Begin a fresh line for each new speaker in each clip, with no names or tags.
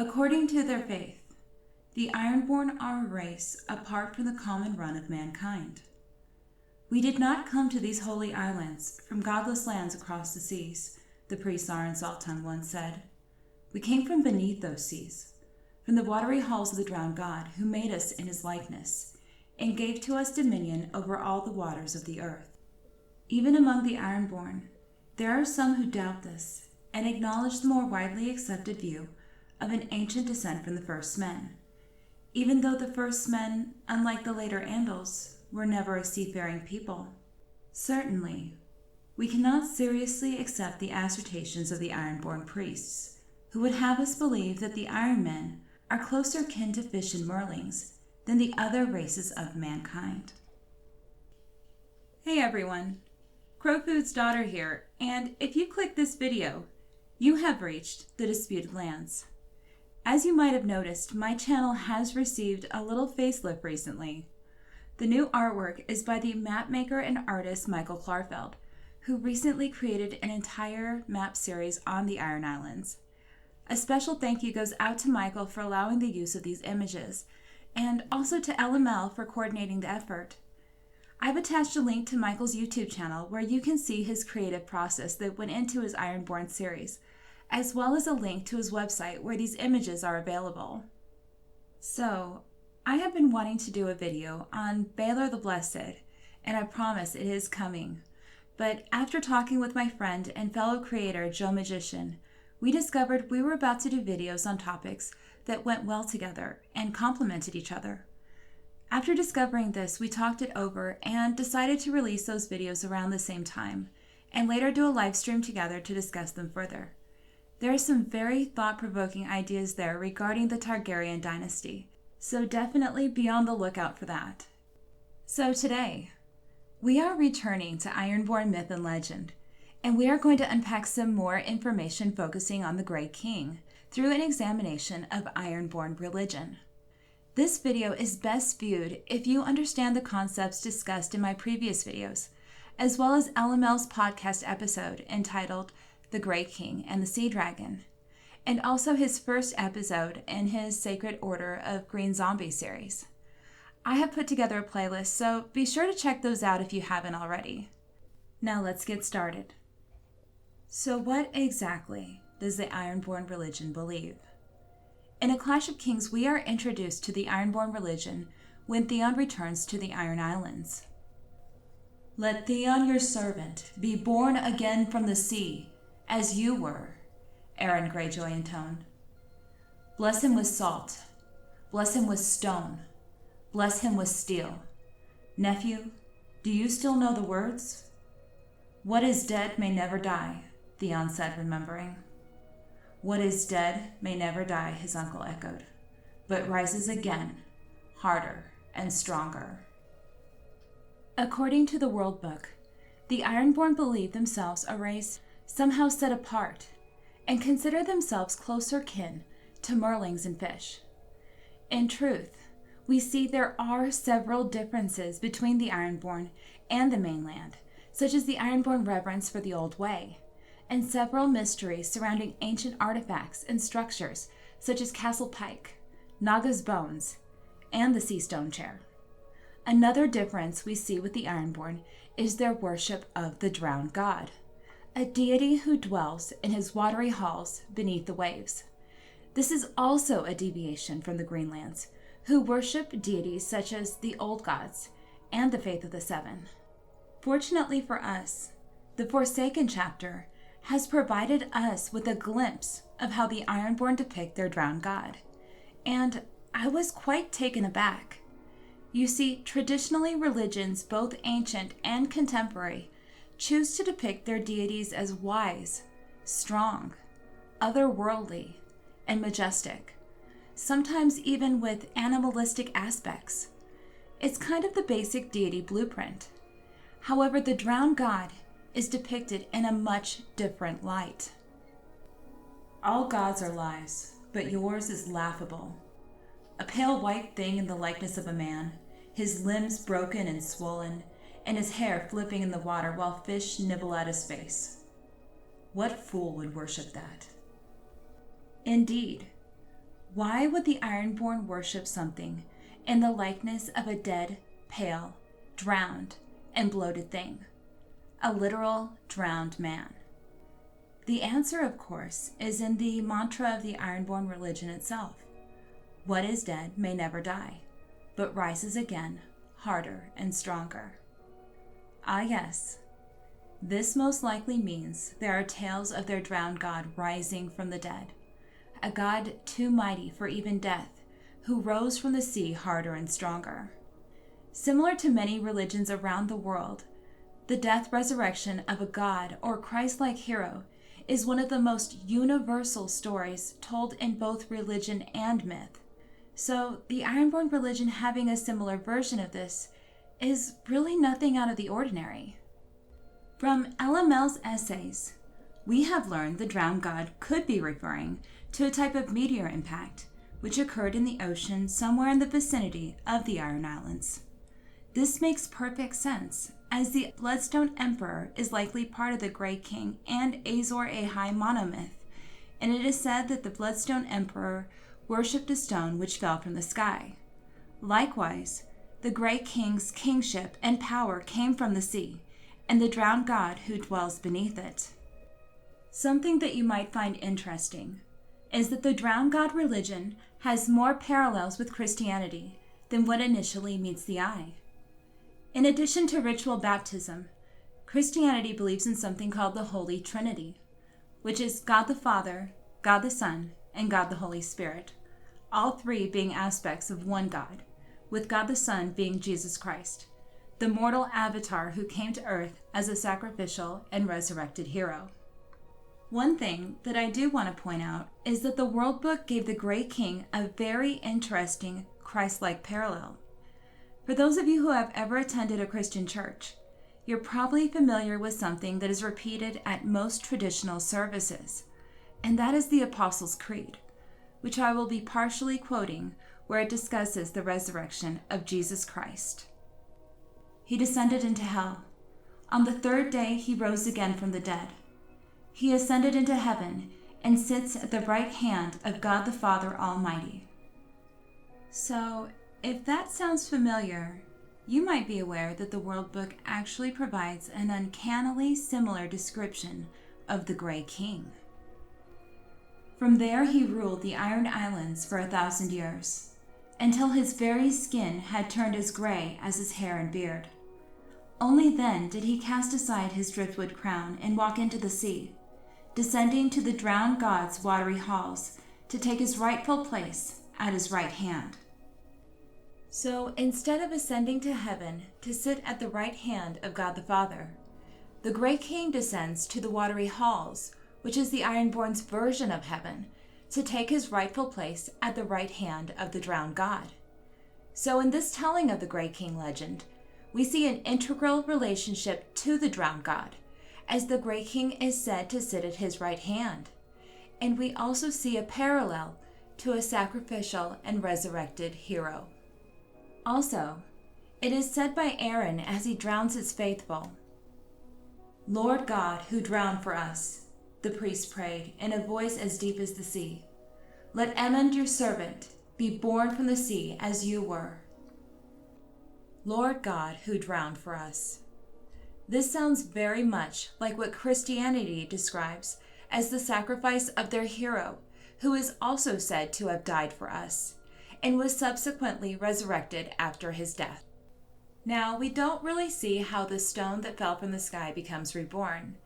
According to their faith, the Ironborn are a race apart from the common run of mankind. We did not come to these holy islands from godless lands across the seas, the priest Aron Saltan once said. We came from beneath those seas, from the watery halls of the drowned god who made us in his likeness and gave to us dominion over all the waters of the earth. Even among the Ironborn, there are some who doubt this and acknowledge the more widely accepted view of an ancient descent from the first men, even though the first men, unlike the later Andals, were never a seafaring people. Certainly, we cannot seriously accept the assertions of the Ironborn priests, who would have us believe that the Iron Men are closer kin to fish and merlings than the other races of mankind. Hey everyone, Crowfood's daughter here, and if you click this video, you have reached the Disputed Lands. As you might have noticed, my channel has received a little facelift recently. The new artwork is by the map maker and artist Michael Klarfeld, who recently created an entire map series on the Iron Islands. A special thank you goes out to Michael for allowing the use of these images, and also to LML for coordinating the effort. I've attached a link to Michael's YouTube channel where you can see his creative process that went into his Ironborn series, as well as a link to his website where these images are available. So, I have been wanting to do a video on Balor the Blessed, and I promise it is coming. But after talking with my friend and fellow creator Joe Magician, we discovered we were about to do videos on topics that went well together and complemented each other. After discovering this, we talked it over and decided to release those videos around the same time, and later do a live stream together to discuss them further. There are some very thought-provoking ideas there regarding the Targaryen dynasty, so definitely be on the lookout for that. So today, we are returning to Ironborn myth and legend, and we are going to unpack some more information focusing on the Grey King through an examination of Ironborn religion. This video is best viewed if you understand the concepts discussed in my previous videos, as well as LML's podcast episode entitled The Grey King and the Sea Dragon, and also his first episode in his Sacred Order of Green Zombie series. I have put together a playlist, so be sure to check those out if you haven't already. Now let's get started. So what exactly does the Ironborn religion believe? In A Clash of Kings, we are introduced to the Ironborn religion when Theon returns to the Iron Islands. Let Theon your servant be born again from the sea, as you were, Aron Greyjoy intoned. Bless him with salt, bless him with stone, bless him with steel. Nephew, do you still know the words? What is dead may never die, Theon said, remembering. What is dead may never die, his uncle echoed, but rises again, harder and stronger. According to the World Book, the Ironborn believe themselves a race somehow set apart and consider themselves closer kin to merlings and fish. In truth, we see there are several differences between the Ironborn and the mainland, such as the Ironborn reverence for the old way, and several mysteries surrounding ancient artifacts and structures such as Castle Pike, Naga's bones, and the Sea Stone Chair. Another difference we see with the Ironborn is their worship of the drowned god, a deity who dwells in his watery halls beneath the waves. This is also a deviation from the Greenlands, who worship deities such as the Old Gods and the Faith of the Seven. Fortunately for us, the Forsaken chapter has provided us with a glimpse of how the Ironborn depict their drowned god, and I was quite taken aback. You see, traditionally religions, both ancient and contemporary, choose to depict their deities as wise, strong, otherworldly, and majestic, sometimes even with animalistic aspects. It's kind of the basic deity blueprint. However, the drowned god is depicted in a much different light. All gods are lies, but yours is laughable. A pale white thing in the likeness of a man, his limbs broken and swollen, and his hair flipping in the water while fish nibble at his face. What fool would worship that? Indeed, Why would the Ironborn worship something in the likeness of a dead, pale, drowned, and bloated thing? A literal drowned man. The answer, of course, is in the mantra of the Ironborn religion itself. What is dead may never die, but rises again, harder and stronger. Ah yes, this most likely means there are tales of their drowned god rising from the dead, a god too mighty for even death, who rose from the sea harder and stronger. Similar to many religions around the world, the death resurrection of a god or Christ-like hero is one of the most universal stories told in both religion and myth. So the Ironborn religion having a similar version of this is really nothing out of the ordinary. From LML's essays, we have learned the drowned god could be referring to a type of meteor impact which occurred in the ocean somewhere in the vicinity of the Iron Islands. This makes perfect sense, as the Bloodstone Emperor is likely part of the Grey King and ASoIaF monomyth, and it is said that the Bloodstone Emperor worshipped a stone which fell from the sky. Likewise, the Grey King's kingship and power came from the sea, and the drowned god who dwells beneath it. Something that you might find interesting is that the drowned god religion has more parallels with Christianity than what initially meets the eye. In addition to ritual baptism, Christianity believes in something called the Holy Trinity, which is God the Father, God the Son, and God the Holy Spirit, all three being aspects of one God, with God the Son being Jesus Christ, the mortal avatar who came to earth as a sacrificial and resurrected hero. One thing that I do want to point out is that the World Book gave the Grey King a very interesting Christ-like parallel. For those of you who have ever attended a Christian church, you're probably familiar with something that is repeated at most traditional services, and that is the Apostles' Creed, which I will be partially quoting where it discusses the resurrection of Jesus Christ. He descended into hell. On the third day he rose again from the dead. He ascended into heaven and sits at the right hand of God the Father Almighty. So, if that sounds familiar, you might be aware that the World Book actually provides an uncannily similar description of the Grey King. From there he ruled the Iron Islands for 1,000 years, until his very skin had turned as gray as his hair and beard. Only then did he cast aside his driftwood crown and walk into the sea, descending to the drowned god's watery halls to take his rightful place at his right hand. So instead of ascending to heaven to sit at the right hand of God the Father, the Grey King descends to the watery halls, which is the Ironborn's version of heaven, to take his rightful place at the right hand of the drowned god. So in this telling of the Grey King legend, we see an integral relationship to the drowned god, as the Grey King is said to sit at his right hand. And we also see a parallel to a sacrificial and resurrected hero. Also, it is said by Aaron as he drowns his faithful, "Lord God, who drowned for us," the priest prayed in a voice as deep as the sea, "let Emond, your servant, be born from the sea as you were." Lord God, who drowned for us. This sounds very much like what Christianity describes as the sacrifice of their hero, who is also said to have died for us, and was subsequently resurrected after his death. Now, we don't really see how the stone that fell from the sky becomes reborn,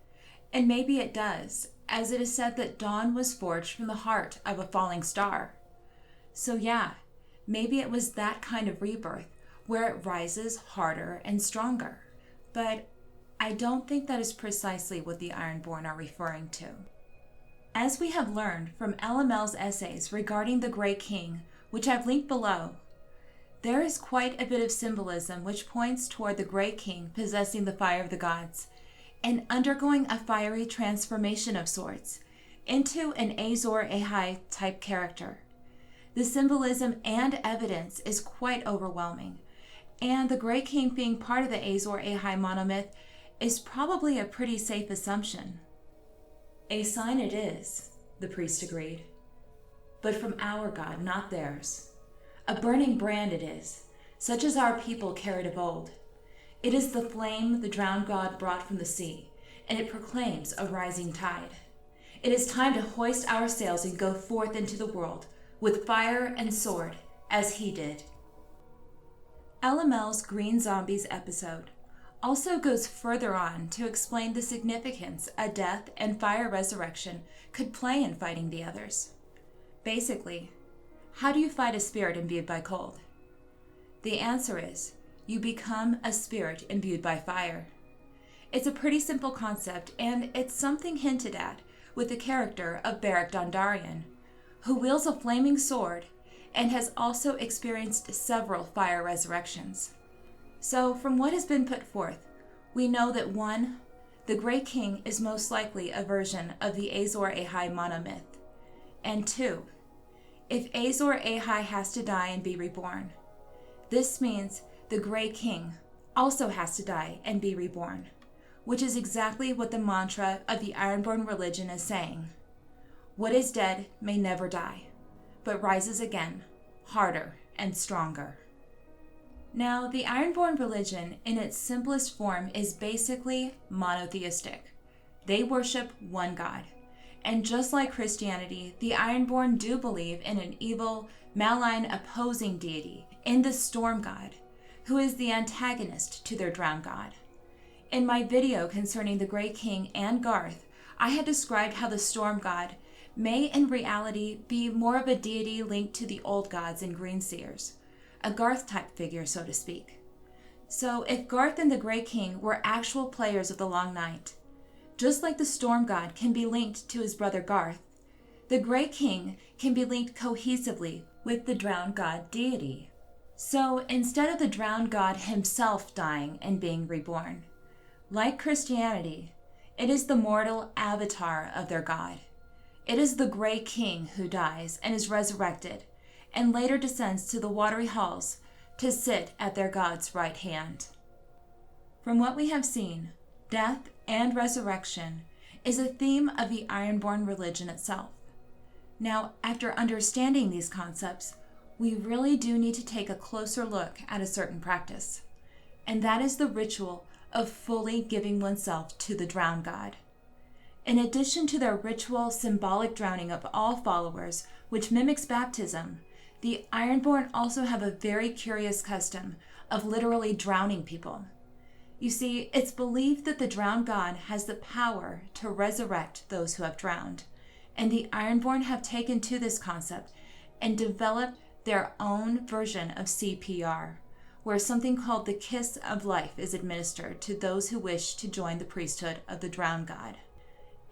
and maybe it does, as it is said that dawn was forged from the heart of a falling star. So yeah, maybe it was that kind of rebirth, where it rises harder and stronger. But I don't think that is precisely what the Ironborn are referring to. As we have learned from LML's essays regarding the Grey King, which I've linked below, there is quite a bit of symbolism which points toward the Grey King possessing the fire of the gods and undergoing a fiery transformation of sorts into an ASoIaF type character. The symbolism and evidence is quite overwhelming, and the Grey King being part of the ASoIaF monomyth is probably a pretty safe assumption. A sign it is, the priest agreed. but from our God, not theirs. A burning brand it is, such as our people carried of old. It is the flame the drowned God brought from the sea, and it proclaims a rising tide. It is time to hoist our sails and go forth into the world with fire and sword, as he did. LML's Green Zombies episode also goes further on to explain the significance a death and fire resurrection could play in fighting the others. Basically, how do you fight a spirit imbued by cold? The answer is, you become a spirit imbued by fire. It's a pretty simple concept, and it's something hinted at with the character of Beric Dondarrion, who wields a flaming sword and has also experienced several fire resurrections. So, from what has been put forth, we know that 1. The Grey King is most likely a version of the Azor Ahai monomyth, and 2. If Azor Ahai has to die and be reborn, this means the Grey King also has to die and be reborn, which is exactly what the mantra of the Ironborn religion is saying. What is dead may never die, but rises again, harder and stronger. Now, the Ironborn religion in its simplest form is basically monotheistic. They worship one God. And just like Christianity, the Ironborn do believe in an evil, malign opposing deity, in the storm god, who is the antagonist to their drowned god. In my video concerning the Grey King and Garth, I had described how the storm god may in reality be more of a deity linked to the old gods and Greenseers, a Garth-type figure, so to speak. So if Garth and the Grey King were actual players of the Long Night, just like the Storm God can be linked to his brother Garth, the Grey King can be linked cohesively with the drowned god deity. So instead of the drowned god himself dying and being reborn, like Christianity, it is the mortal avatar of their god. It is the Grey King who dies and is resurrected, and later descends to the watery halls to sit at their god's right hand. From what we have seen, death and resurrection is a theme of the Ironborn religion itself. Now, after understanding these concepts, we really do need to take a closer look at a certain practice, and that is the ritual of fully giving oneself to the drowned god. In addition to their ritual symbolic drowning of all followers, which mimics baptism, the Ironborn also have a very curious custom of literally drowning people. You see, it's believed that the drowned god has the power to resurrect those who have drowned, and the Ironborn have taken to this concept and developed their own version of CPR, where something called the Kiss of Life is administered to those who wish to join the priesthood of the drowned god.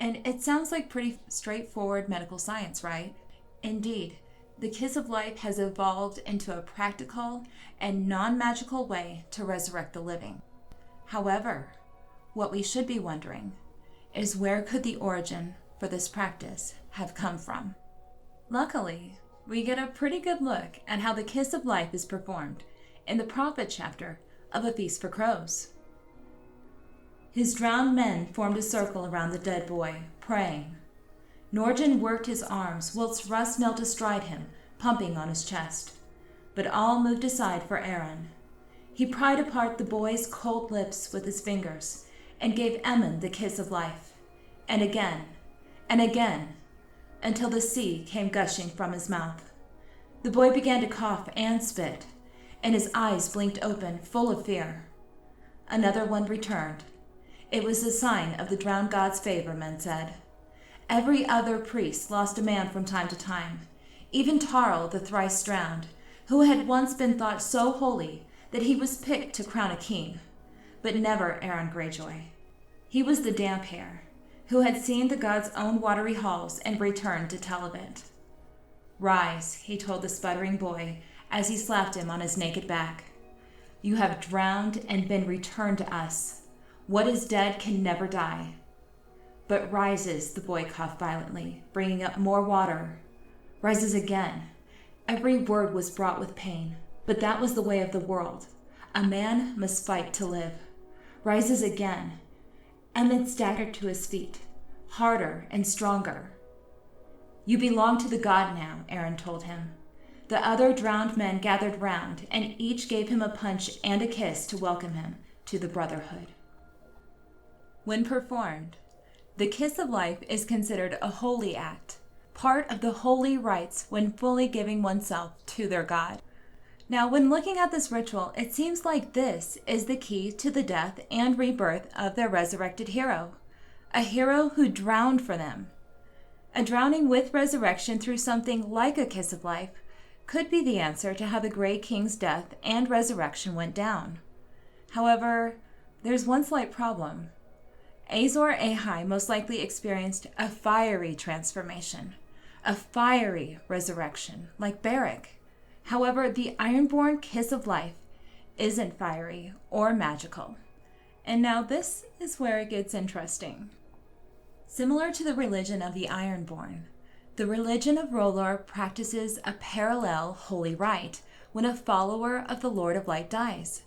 And it sounds like pretty straightforward medical science, right? Indeed, the Kiss of Life has evolved into a practical and non-magical way to resurrect the living. However, what we should be wondering is where could the origin for this practice have come from? Luckily, we get a pretty good look at how the Kiss of Life is performed in the Prophet chapter of A Feast for Crows. His drowned men formed a circle around the dead boy, praying. Norgin worked his arms whilst Russ knelt astride him, pumping on his chest. But all moved aside for Aaron. He pried apart the boy's cold lips with his fingers and gave Emmon the kiss of life, and again, until the sea came gushing from his mouth. The boy began to cough and spit, and his eyes blinked open, full of fear. Another one returned. It was a sign of the drowned god's favor, men said. Every other priest lost a man from time to time, even Tarl, the thrice drowned, who had once been thought so holy that he was picked to crown a king, but never Aaron Greyjoy. He was the Damphair, who had seen the god's own watery halls and returned to tell of it. Rise, he told the sputtering boy as he slapped him on his naked back. You have drowned and been returned to us. What is dead can never die. But rises, the boy coughed violently, bringing up more water. Rises again. Every word was brought with pain, but that was the way of the world. A man must fight to live. Rises again. Emmett staggered to his feet, harder and stronger. "You belong to the god now," Aaron told him. The other drowned men gathered round, and each gave him a punch and a kiss to welcome him to the brotherhood. When performed, the kiss of life is considered a holy act, part of the holy rites when fully giving oneself to their god. Now, when looking at this ritual, it seems like this is the key to the death and rebirth of their resurrected hero, a hero who drowned for them. A drowning with resurrection through something like a kiss of life could be the answer to how the Grey King's death and resurrection went down. However, there's one slight problem. Azor Ahai most likely experienced a fiery transformation, a fiery resurrection, like Beric. However, the Ironborn kiss of life isn't fiery or magical. And now this is where it gets interesting. Similar to the religion of the Ironborn, the religion of R'hllor practices a parallel holy rite when a follower of the Lord of Light dies.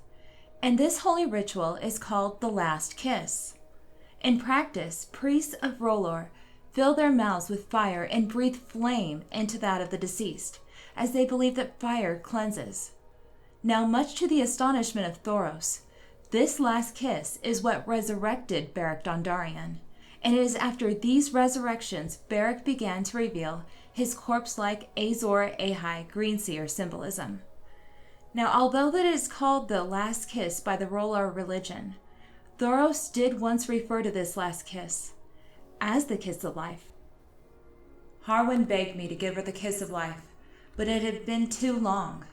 And this holy ritual is called the Last Kiss. In practice, priests of R'hllor fill their mouths with fire and breathe flame into that of the deceased, as they believe that fire cleanses. Now, much to the astonishment of Thoros, this last kiss is what resurrected Beric Dondarrion, and it is after these resurrections Beric began to reveal his corpse-like Azor Ahai Greenseer symbolism. Now, although that it is called the last kiss by the R'hllor religion, Thoros did once refer to this last kiss as the kiss of life. "Harwin begged me to give her the kiss of life, but it had been too long.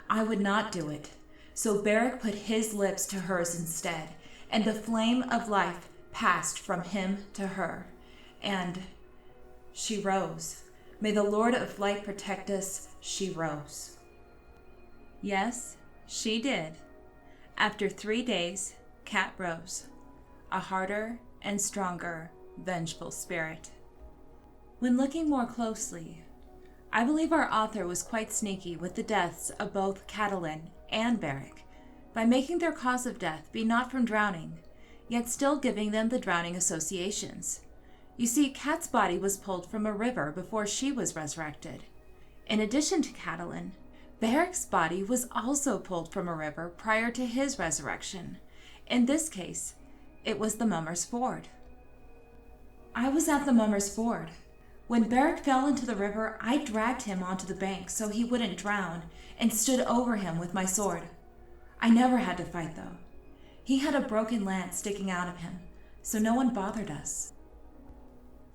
I would not do it, so Beric put his lips to hers instead, and the flame of life passed from him to her, and she rose. May the Lord of Light protect us, she rose." Yes, she did. After 3 days, Cat rose, a harder and stronger, vengeful spirit. When looking more closely, I believe our author was quite sneaky with the deaths of both Catelyn and Beric by making their cause of death be not from drowning, yet still giving them the drowning associations. You see, Cat's body was pulled from a river before she was resurrected. In addition to Catelyn, Beric's body was also pulled from a river prior to his resurrection. In this case, it was the Mummer's Ford. I was at the Mummer's Ford. When Beric fell into the river, I dragged him onto the bank so he wouldn't drown and stood over him with my sword. I never had to fight, though. He had a broken lance sticking out of him, so no one bothered us.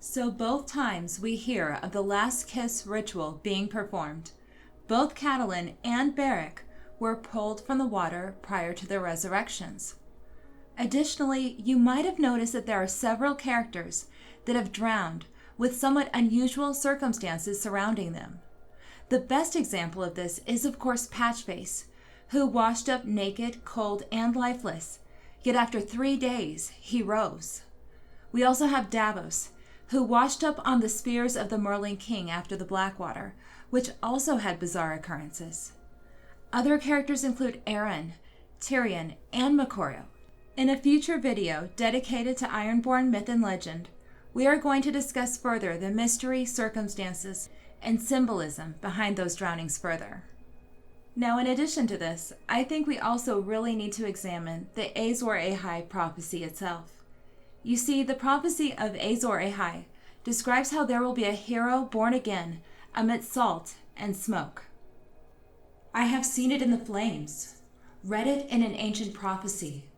So both times we hear of the last kiss ritual being performed, both Catelyn and Beric were pulled from the water prior to their resurrections. Additionally, you might have noticed that there are several characters that have drowned with somewhat unusual circumstances surrounding them. The best example of this is, of course, Patchface, who washed up naked, cold, and lifeless, yet after 3 days, he rose. We also have Davos, who washed up on the spears of the Merling King after the Blackwater, which also had bizarre occurrences. Other characters include Aeron, Tyrion, and Macorio. In a future video dedicated to Ironborn myth and legend, we are going to discuss further the mystery, circumstances, and symbolism behind those drownings further. Now, in addition to this, I think we also really need to examine the Azor Ahai prophecy itself. You see, the prophecy of Azor Ahai describes how there will be a hero born again amidst salt and smoke. I have seen it in the flames, read it in an ancient prophecy.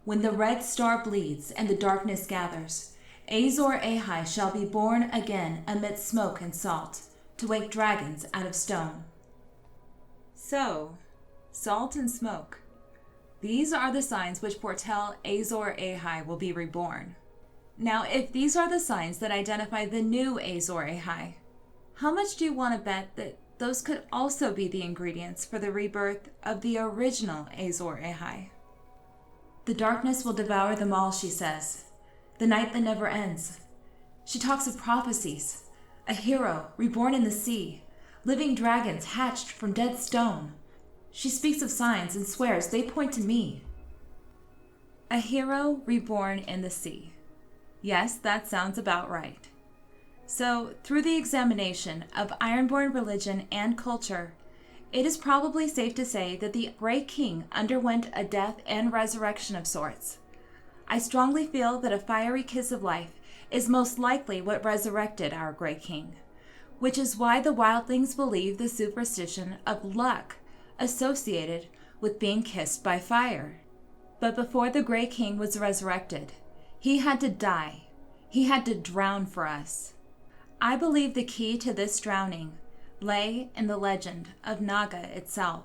When the red star bleeds and the darkness gathers, Azor Ahai shall be born again amidst smoke and salt, to wake dragons out of stone. So, salt and smoke. These are the signs which foretell Azor Ahai will be reborn. Now, if these are the signs that identify the new Azor Ahai, how much do you want to bet that those could also be the ingredients for the rebirth of the original Azor Ahai? The darkness will devour them all, she says. The night that never ends. She talks of prophecies, a hero reborn in the sea, living dragons hatched from dead stone. She speaks of signs and swears they point to me. A hero reborn in the sea. Yes, that sounds about right. So, through the examination of Ironborn religion and culture, it is probably safe to say that the Grey King underwent a death and resurrection of sorts. I strongly feel that a fiery kiss of life is most likely what resurrected our Grey King, which is why the wildlings believe the superstition of luck associated with being kissed by fire. But before the Grey King was resurrected, he had to die. He had to drown for us. I believe the key to this drowning lay in the legend of Naga itself.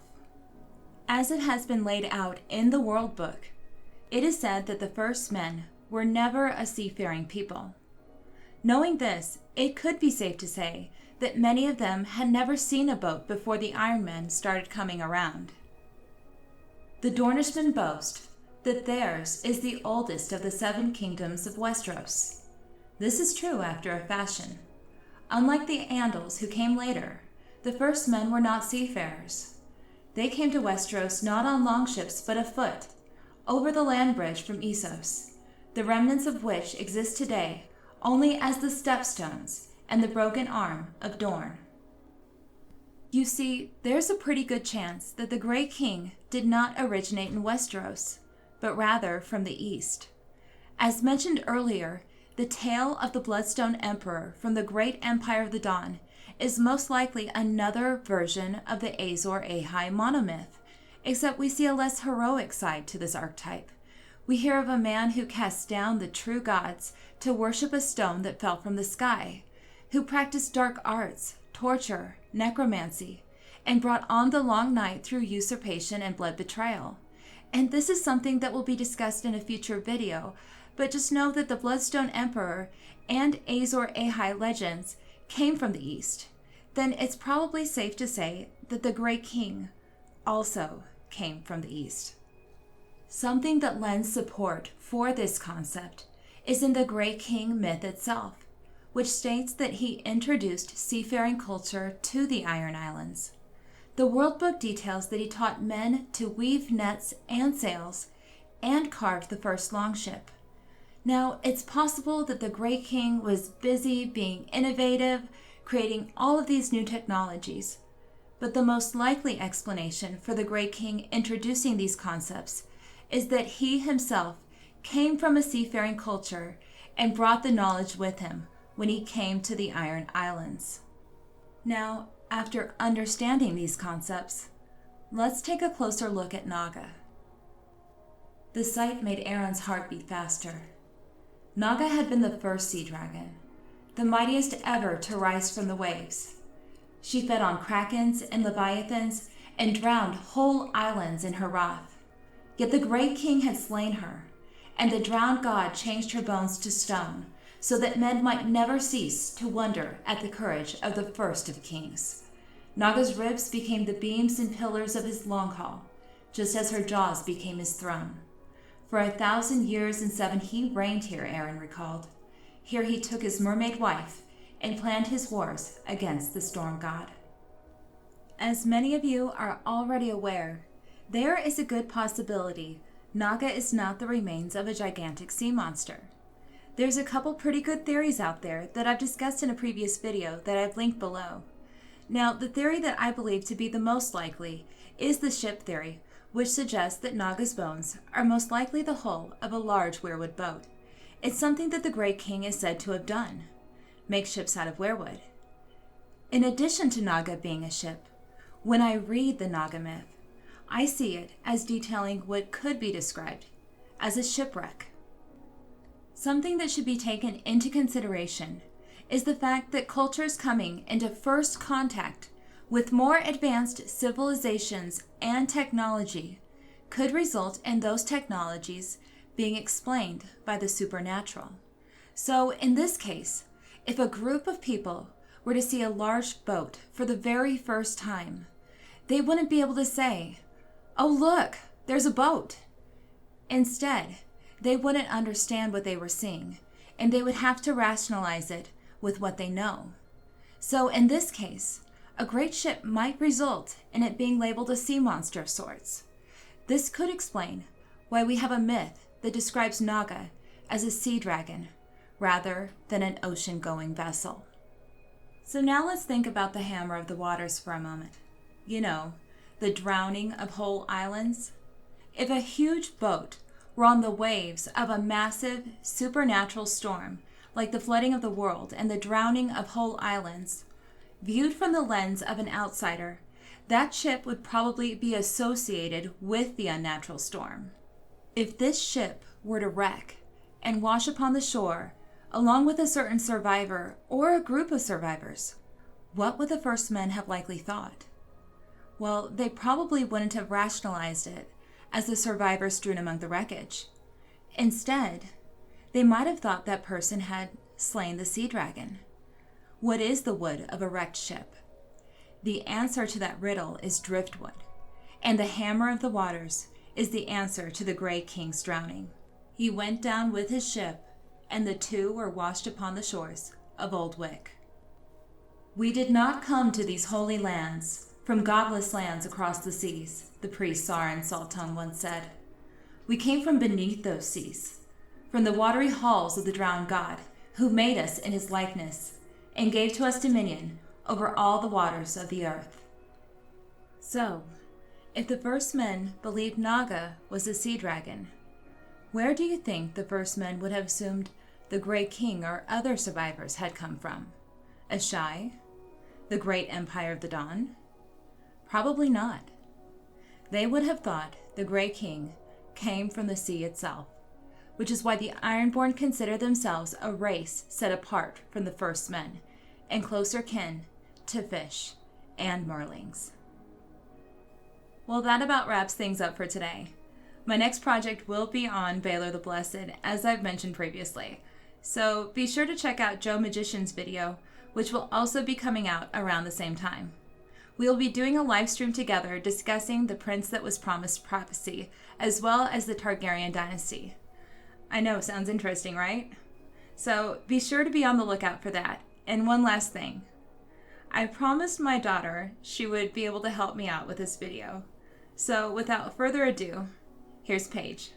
As it has been laid out in the World Book, it is said that the first men were never a seafaring people. Knowing this, it could be safe to say that many of them had never seen a boat before the Iron Men started coming around. The Dornishmen boast that theirs is the oldest of the 7 kingdoms of Westeros. This is true after a fashion. Unlike the Andals who came later, the first men were not seafarers. They came to Westeros not on longships but afoot, over the land bridge from Essos, the remnants of which exist today only as the stepstones and the broken arm of Dorne. You see, there's a pretty good chance that the Grey King did not originate in Westeros, but rather from the east. As mentioned earlier, the tale of the Bloodstone Emperor from the Great Empire of the Dawn is most likely another version of the Azor Ahai monomyth, except we see a less heroic side to this archetype. We hear of a man who cast down the true gods to worship a stone that fell from the sky, who practiced dark arts, torture, necromancy, and brought on the long night through usurpation and blood betrayal. And this is something that will be discussed in a future video, but just know that the Bloodstone Emperor and Azor Ahai legends came from the east. Then it's probably safe to say that the Grey King also came from the east. Something that lends support for this concept is in the Grey King myth itself, which states that he introduced seafaring culture to the Iron Islands. The World Book details that he taught men to weave nets and sails and carved the first longship. Now, it's possible that the Grey King was busy being innovative, creating all of these new technologies, but the most likely explanation for the Grey King introducing these concepts is that he himself came from a seafaring culture and brought the knowledge with him when he came to the Iron Islands. Now, after understanding these concepts, let's take a closer look at Naga. The sight made Aaron's heart beat faster. Naga had been the first sea dragon, the mightiest ever to rise from the waves. She fed on krakens and leviathans and drowned whole islands in her wrath. Yet the Grey King had slain her, and the drowned god changed her bones to stone, so that men might never cease to wonder at the courage of the first of kings. Naga's ribs became the beams and pillars of his long hall, just as her jaws became his throne. For 1,000 years and 7 he reigned here, Aaron recalled. Here he took his mermaid wife and planned his wars against the storm god. As many of you are already aware, there is a good possibility Naga is not the remains of a gigantic sea monster. There's a couple pretty good theories out there that I've discussed in a previous video that I've linked below. Now, the theory that I believe to be the most likely is the ship theory, which suggests that Naga's bones are most likely the hull of a large weirwood boat. It's something that the Grey King is said to have done, make ships out of weirwood. In addition to Naga being a ship, when I read the Naga myth, I see it as detailing what could be described as a shipwreck. Something that should be taken into consideration is the fact that cultures coming into first contact with more advanced civilizations and technology could result in those technologies being explained by the supernatural. So in this case, if a group of people were to see a large boat for the very first time, they wouldn't be able to say, "Oh look, there's a boat." Instead, they wouldn't understand what they were seeing, and they would have to rationalize it with what they know. So in this case, a great ship might result in it being labeled a sea monster of sorts. This could explain why we have a myth that describes Naga as a sea dragon rather than an ocean-going vessel. So now let's think about the hammer of the waters for a moment. You know, the drowning of whole islands. If a huge boat were on the waves of a massive supernatural storm, like the flooding of the world and the drowning of whole islands, viewed from the lens of an outsider, that ship would probably be associated with the unnatural storm. If this ship were to wreck and wash upon the shore, along with a certain survivor or a group of survivors, what would the first men have likely thought? Well, they probably wouldn't have rationalized it as the survivors strewn among the wreckage. Instead, they might have thought that person had slain the sea dragon. What is the wood of a wrecked ship? The answer to that riddle is driftwood, and the hammer of the waters is the answer to the Grey King's drowning. He went down with his ship, and the two were washed upon the shores of Old Wick. We did not come to these holy lands from godless lands across the seas, the priest Sar and Saltung once said. We came from beneath those seas, from the watery halls of the drowned god, who made us in his likeness, and gave to us dominion over all the waters of the earth. So, if the first men believed Naga was a sea dragon, where do you think the first men would have assumed the Grey King or other survivors had come from? Ashai? The great empire of the dawn? Probably not. They would have thought the Grey King came from the sea itself, which is why the Ironborn consider themselves a race set apart from the first men, and closer kin to fish and merlings. Well, that about wraps things up for today. My next project will be on Baylor the Blessed, as I've mentioned previously, so be sure to check out Joe Magician's video, which will also be coming out around the same time. We will be doing a live stream together discussing the prince that was promised prophecy, as well as the Targaryen dynasty. I know, sounds interesting, right? So be sure to be on the lookout for that. And one last thing. I promised my daughter she would be able to help me out with this video. So without further ado, here's Paige.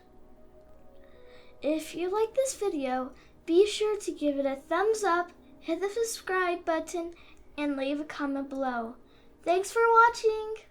If you like this video, be sure to give it a thumbs up, hit the subscribe button, and leave a comment below. Thanks for watching!